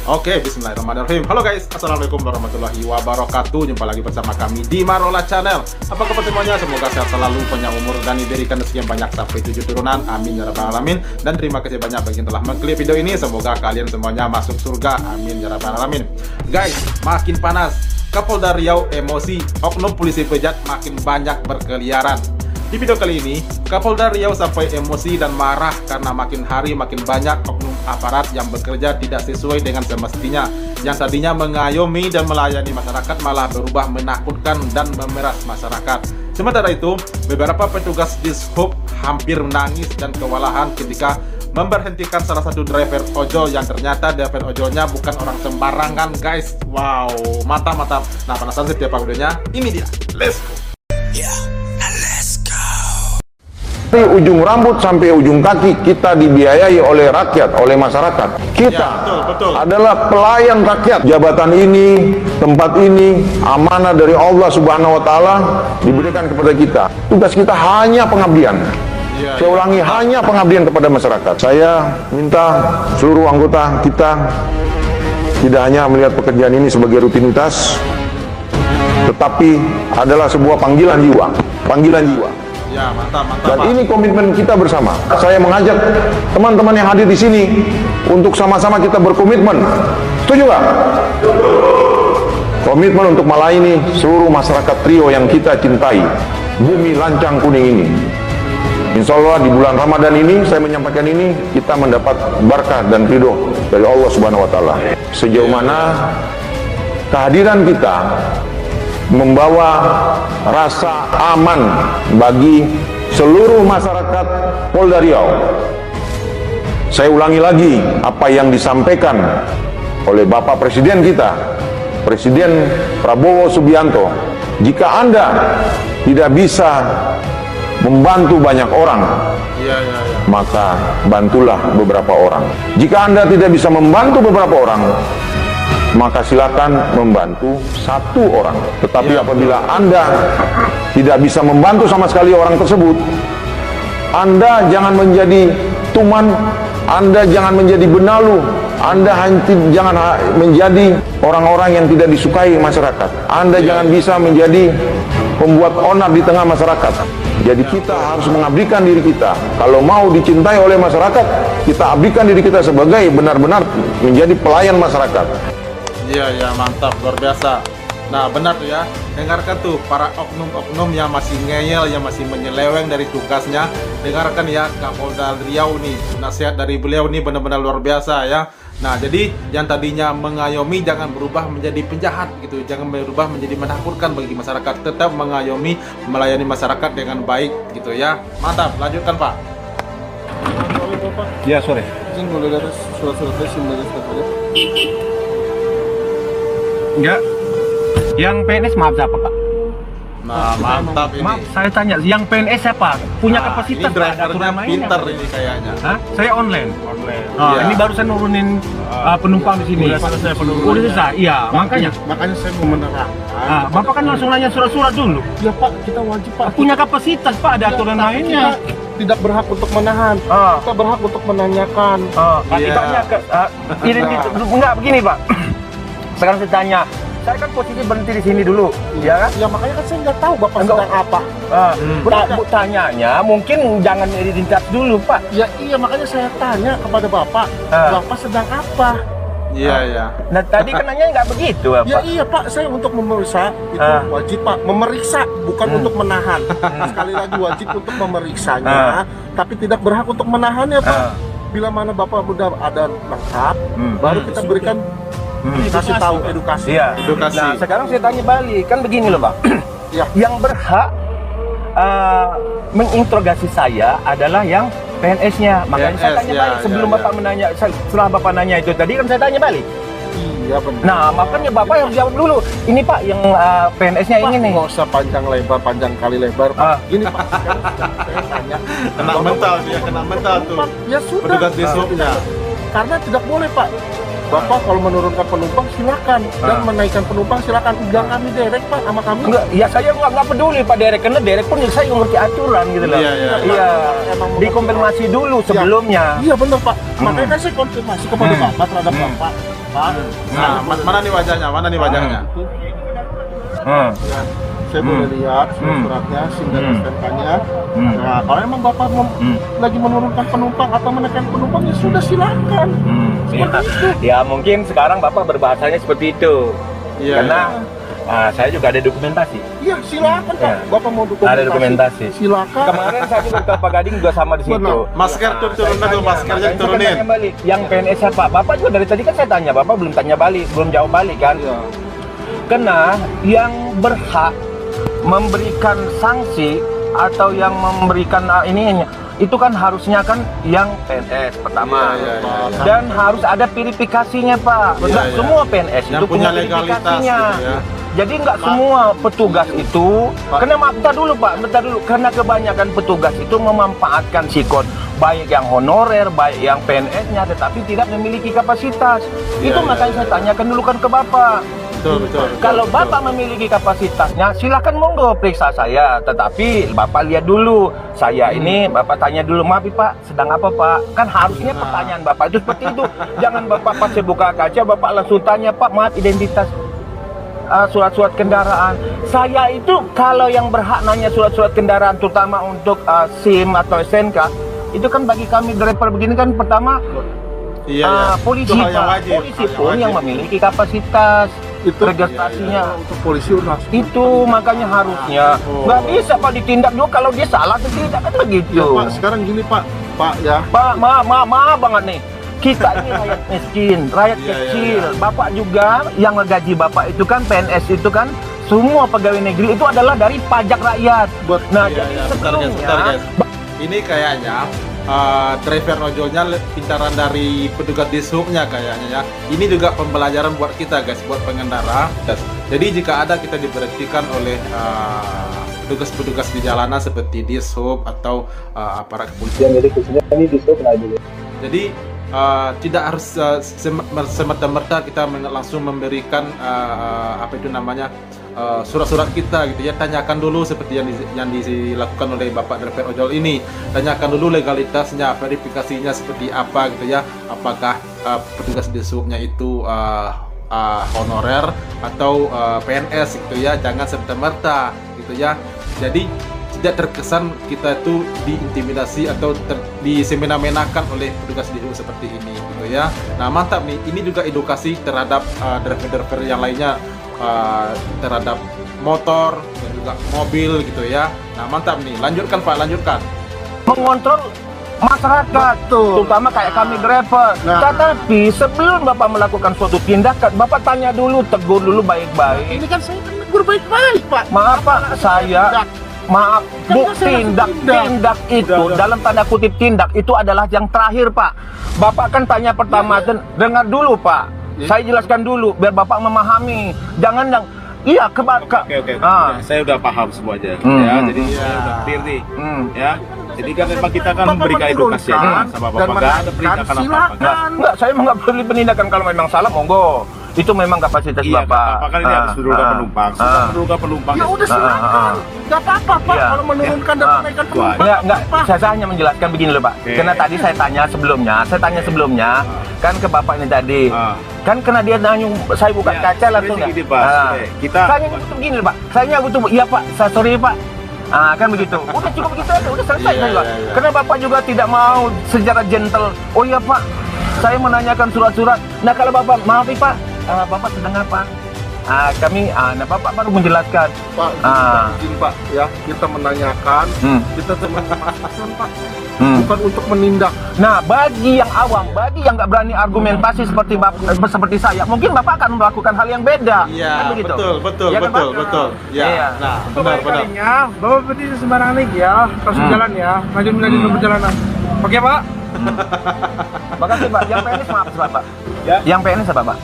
Oke, bismillahirrahmanirrahim. Halo guys, assalamualaikum warahmatullahi wabarakatuh. Jumpa lagi bersama kami di Marola Channel. Apa kabar semuanya? Semoga sehat selalu, panjang umur, dan diberikan rezeki yang banyak sampai 7 turunan. Amin ya rabbal alamin. Dan terima kasih banyak bagi yang telah mengklik video ini. Semoga kalian semuanya masuk surga. Amin ya rabbal alamin. Guys, makin panas. Kapolda Riau emosi. Oknum polisi bejat makin banyak berkeliaran. Di video kali ini, Kapolda Riau sampai emosi dan marah karena makin hari makin banyak oknum aparat yang bekerja tidak sesuai dengan semestinya. Yang tadinya mengayomi dan melayani masyarakat malah berubah menakutkan dan memeras masyarakat. Sementara itu, beberapa petugas Dishub hampir menangis dan kewalahan ketika memberhentikan salah satu driver ojol yang ternyata driver ojolnya bukan orang sembarangan, guys. Wow, mantap. Nah, penasaran setiap videonya? Ini dia, let's go. Dari ujung rambut sampai ujung kaki kita dibiayai oleh rakyat, oleh masyarakat. Kita betul. adalah pelayan rakyat. Jabatan ini, tempat ini, amanah dari Allah Subhanahu wa Ta'ala diberikan kepada kita. Tugas kita hanya pengabdian. Saya ulangi, hanya pengabdian kepada masyarakat. Saya minta seluruh anggota kita tidak hanya melihat pekerjaan ini sebagai rutinitas, tetapi adalah sebuah panggilan jiwa. Ya, mantap. Dan ini komitmen kita bersama. Saya mengajak teman-teman yang hadir di sini untuk sama-sama kita berkomitmen. Setuju nggak? Komitmen untuk melayani seluruh masyarakat Riau yang kita cintai. Bumi lancang kuning ini. Insya Allah di bulan Ramadan ini saya menyampaikan ini, kita mendapat berkah dan ridho dari Allah Subhanahu Wa Taala. Sejauh mana kehadiran kita membawa rasa aman bagi seluruh masyarakat Polda Riau. Saya ulangi lagi apa yang disampaikan oleh Bapak Presiden kita, Presiden Prabowo Subianto. Jika Anda tidak bisa membantu banyak orang, maka bantulah beberapa orang. Jika Anda tidak bisa membantu beberapa orang, maka silakan membantu satu orang. Tetapi apabila Anda tidak bisa membantu sama sekali orang tersebut, Anda jangan menjadi tuman, Anda jangan menjadi benalu, Anda jangan menjadi orang-orang yang tidak disukai masyarakat. Anda jangan bisa menjadi pembuat onar di tengah masyarakat. Jadi kita harus mengabdikan diri kita. Kalau mau dicintai oleh masyarakat, kita abdikan diri kita sebagai benar-benar menjadi pelayan masyarakat. Iya, mantap, luar biasa. Nah, benar tuh ya. Dengarkan tuh para oknum-oknum yang masih ngeyel, yang masih menyeleweng dari tugasnya. Dengarkan ya, Kapolda Riau nih. Nasihat dari beliau nih benar-benar luar biasa ya. Nah, jadi yang tadinya mengayomi jangan berubah menjadi penjahat gitu. Jangan berubah menjadi menakutkan bagi masyarakat. Tetap mengayomi, melayani masyarakat dengan baik gitu ya. Mantap, lanjutkan Pak. Ya, sore. Izin boleh lihat surat-suratnya sebagai statusnya? Enggak. Yang PNS maaf siapa, Pak? Nah, mantap ini. Maaf, saya tanya, yang PNS siapa? Punya kapasitas ini Pak, drivernya aturan mainnya. pinter ini kayaknya. Hah? Saya online. Iya. Ini baru saya nurunin penumpang di sini. Udah selesai. Iya, makanya saya mau menerangkan. Bapak kan langsung nanya surat-surat dulu. Ya Pak, kita wajib Pak. Punya kapasitas Pak, ada aturan mainnya. Tidak berhak untuk menahan. Kita berhak untuk menanyakan. Tanya ke enggak begini Pak. Sekarang saya tanya, saya kan posisi berhenti di sini dulu, ya kan? Ya makanya kan saya nggak tahu Bapak sedang apa. Bu tanyanya mungkin jangan identitas dulu Pak. Ya iya, makanya saya tanya kepada Bapak, Bapak sedang apa? Iya. Nah tadi kan nanya nggak begitu Pak. Ya iya Pak, saya untuk memeriksa itu wajib Pak, memeriksa bukan untuk menahan. Sekali lagi wajib untuk memeriksanya, tapi tidak berhak untuk menahannya Pak. Bila mana Bapak sudah ada lengkap, baru kita berikan kasih tahu edukasi. Iya. Edukasi. Nah sekarang saya tanya balik, kan begini loh Pak. Ya. Yang berhak menginterogasi saya adalah yang PNS-nya. Makanya saya tanya balik sebelum Bapak menanya, setelah Bapak nanya itu tadi kan saya tanya balik. Iya benar. Nah makanya Bapak yang jawab dulu. Ini Pak yang PNS-nya ini nih. Nggak usah panjang kali lebar Pak. Gini Pak, sekarang saya tanya. Kena mental tuh. Ya sudah. Petugas Dishubnya. Karena tidak boleh Pak. Bapak kalau menurunkan penumpang silakan, dan menaikkan penumpang silakan. Udah kami derek Pak sama kami. Enggak, ya saya nggak peduli Pak derek, karena derek pun saya ngerti aturan gitu loh. Iya. Dikonfirmasi dulu sebelumnya. Iya benar Pak. Makanya kan saya konfirmasi kepada Bapak terhadap Bapak. Pak. Nah, mana nih wajahnya? Mana nih wajahnya? Hmm. Ya, saya boleh lihat surat-suratnya, SIM dan STNK-nya. Nah, kalau emang Bapak lagi menurunkan penumpang atau menekan penumpang, ya sudah silakan. Seperti itu. Ya mungkin sekarang Bapak berbahasanya seperti itu. Iya. Karena saya juga ada dokumentasi. Iya, silakan Pak. Ya. Bapak mau dokumentasi. Ada dokumentasi. Silakan. Kemarin saya juga ke Kelapa Gading juga sama di situ. Benar. Masker tuh turun Saya tuh, tanya, maskernya makanya saya turunin. tanya balik. Yang PNS siapa? Bapak juga dari tadi kan saya tanya, Bapak belum tanya balik, belum jawab balik kan? Iya. Karena yang berhak memberikan sanksi atau yang memberikan ininya itu kan harusnya kan yang PNS pertama. Iya, iya, iya. Dan harus ada verifikasinya Pak. Nggak iya. semua PNS Yang itu punya punya legalitas verifikasinya. gitu ya. Jadi nggak semua petugas itu, karena maaf, bentar dulu Pak, bentar dulu. Karena kebanyakan petugas itu memanfaatkan sikon, baik yang honorer, baik yang PNS-nya, tetapi tidak memiliki kapasitas. Itu iya, makanya saya tanyakan dulu kan ke Bapak. Betul. Kalau Bapak memiliki kapasitasnya, silakan monggo periksa saya. Tetapi Bapak lihat dulu, saya ini Bapak tanya dulu, maaf Pak, sedang apa Pak? Kan harusnya pertanyaan Bapak itu seperti itu. Jangan Bapak pas saya buka kaca, Bapak langsung tanya, Pak, maaf identitas surat-surat kendaraan. Saya itu kalau yang berhak nanya surat-surat kendaraan, terutama untuk SIM atau STNK, itu kan bagi kami driver begini kan pertama polisi Itu hal yang Pak, wajib, polisi hal yang pun yang wajib. memiliki kapasitas Itu registrasinya. untuk polisi udah Itu makanya harusnya nggak bisa Pak ditindak juga kalau dia salah atau tidak kan begitu. Ya Pak, sekarang gini Pak ya. Pak, maaf banget nih. Kita ini rakyat miskin, rakyat Iya, kecil. iya. Bapak juga yang ngegaji Bapak itu kan PNS itu kan semua pegawai negeri itu adalah dari pajak rakyat. Nah, Iya, jadi iya, bentar, guys, sebelumnya bentar, guys. Ini kayaknya driver ojolnya pintaran dari petugas dishubnya kayaknya ya. Ini juga pembelajaran buat kita guys, buat pengendara. Jadi jika ada kita diberhentikan oleh petugas-petugas di jalanan seperti dishub atau aparat kepolisian. jadi khususnya ini dishub lagi. Jadi tidak harus semata-mata kita langsung memberikan apa itu namanya surat-surat kita gitu ya. Tanyakan dulu seperti yang dilakukan oleh Bapak driver ojol ini. Tanyakan dulu legalitasnya, verifikasinya seperti apa gitu ya. Apakah petugas dishubnya itu honorer atau PNS gitu ya. Jangan serta-merta gitu ya. Jadi tidak terkesan kita itu diintimidasi atau disemena-menakan oleh petugas dishub seperti ini gitu ya. Nah mantap nih, ini juga edukasi terhadap driver-driver yang lainnya, terhadap motor dan juga mobil gitu ya. Nah mantap nih, lanjutkan Pak, lanjutkan. Mengontrol masyarakat, terutama kayak kami driver. Tetapi sebelum Bapak melakukan suatu tindakan, Bapak tanya dulu, tegur dulu baik-baik. Ini kan saya tegur baik-baik Pak. Maaf Pak, maaf, tindak itu dalam tanda kutip tindak itu adalah yang terakhir Pak. Bapak kan tanya pertama, dengar dulu Pak. Saya jelaskan dulu biar Bapak memahami. Jangan yang iya Oke. Saya udah paham semuanya. Ya, jadi saya udah clear nih. Ya. Jadi kan memang kita kan memberikan edukasi aja sama Bapak. Enggak ada penindakan apa-apa. Enggak, saya enggak perlu penindakan. Kalau memang salah monggo. Itu memang kapasitas Iya, Bapak. Bapak kan ini harus menurunkan penumpang. Sudah menurunkan penumpang. Ya udah silakan. Enggak apa-apa Pak Iya. kalau menurunkan dan menaikkan penumpang. Enggak, saya hanya menjelaskan begini loh Pak. Karena tadi saya tanya sebelumnya, kan ke Bapak ini tadi. Kan karena dia nanya, saya buka kaca langsung ya. Gini, Pak. Kita Saya butuh begini loh Pak. Saya butuh, iya Pak, sorry Pak. Kan begitu. Udah cukup begitu aja, udah selesai saya Pak. Karena Bapak juga tidak mau secara gentle. Oh iya Pak, saya menanyakan surat-surat. Nah kalau Bapak, maaf Pak, Bapak sedang apa? Nah Bapak baru menjelaskan. Pak, izin Pak ya, kita menanyakan, kita cuma memastikan Pak, bukan untuk menindak. Nah, bagi yang awam, bagi yang nggak berani argumentasi seperti saya, mungkin Bapak akan melakukan hal yang beda. Iya, Kan begitu? betul. Iya kan, Pak? Ya, Iya. nah benar. Bapak berhenti sembarangan lagi ya, terus jalan ya, lanjut ke perjalanan. Oke Pak? Makasih Pak. Yang PNS maaf Bapak. Ya. Yang PNS apa Pak?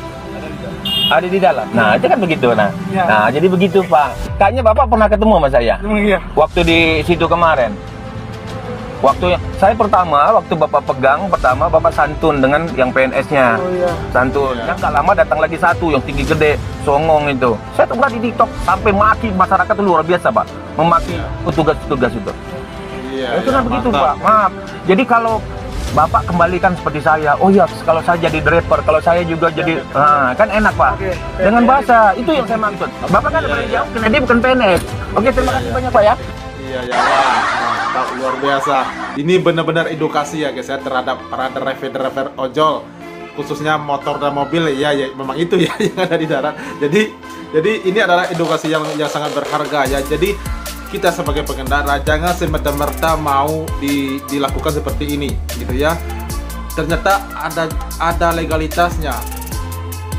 Ada di dalam. Nah, itu kan begitu. Ya. Nah, jadi begitu Pak. Kayaknya Bapak pernah ketemu sama saya. Iya. Waktu di situ kemarin. Waktu saya waktu Bapak pegang pertama Bapak santun dengan yang PNS-nya. Oh iya. Santun. Yang nggak lama datang lagi satu yang tinggi gede, songong itu. Saya tuh di TikTok sampai maki masyarakat itu luar biasa Pak, memaki petugas-petugas itu. Iya. Itu kan begitu Pak. Maaf. Jadi kalau Bapak kembalikan seperti saya. Oh ya, kalau saya jadi driver, kalau saya juga jadi, kan enak Pak. Dengan bahasa itu yang saya maksud. Bapak kan udah jauh, karena dia bukan PNS. Oke, terima kasih banyak Pak ya. Iya ya, wah, mantap, luar biasa. Ini benar-benar edukasi ya guys ya terhadap para driver ojol, khususnya motor dan mobil ya memang itu ya yang ada di darat. Jadi ini adalah edukasi yang sangat berharga ya. Jadi kita sebagai pengendara jangan semerta-merta mau dilakukan seperti ini gitu ya. Ternyata ada legalitasnya.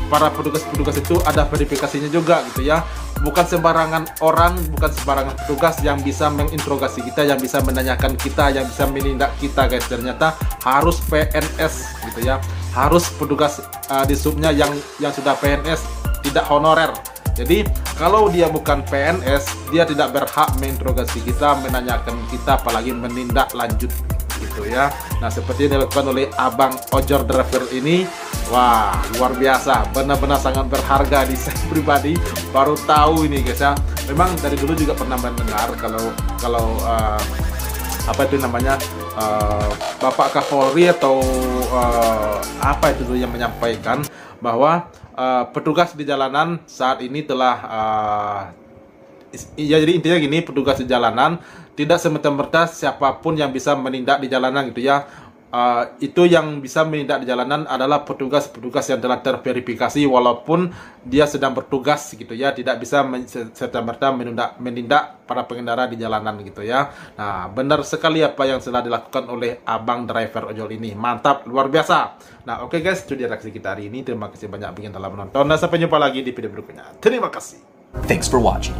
Para petugas itu ada verifikasinya juga gitu ya. Bukan sembarangan orang, bukan sembarangan petugas yang bisa menginterogasi kita, yang bisa menanyakan kita, yang bisa menindak kita guys. Ternyata harus PNS gitu ya. Harus petugas di subnya yang sudah PNS, tidak honorer. Jadi kalau dia bukan PNS, dia tidak berhak menginterogasi kita, menanyakan kita, apalagi menindak lanjut gitu ya. Nah seperti yang dilakukan oleh abang ojol driver ini, wah luar biasa, benar-benar sangat berharga di saya pribadi baru tahu ini guys ya. Memang dari dulu juga pernah mendengar kalau apa itu namanya Bapak Kapolri atau apa itu dulu yang menyampaikan bahwa petugas di jalanan saat ini telah ya jadi intinya gini, petugas di jalanan tidak semerta-merta siapapun yang bisa menindak di jalanan gitu ya. Itu yang bisa menindak di jalanan adalah petugas-petugas yang telah terverifikasi walaupun dia sedang bertugas gitu ya, tidak bisa serta-merta menindak para pengendara di jalanan gitu ya. Nah benar sekali apa yang telah dilakukan oleh abang driver ojol ini, mantap, luar biasa. Nah oke guys, itu dia reaksi kita hari ini. Terima kasih banyak yang telah menonton dan sampai jumpa lagi di video berikutnya. Terima kasih. Thanks for watching.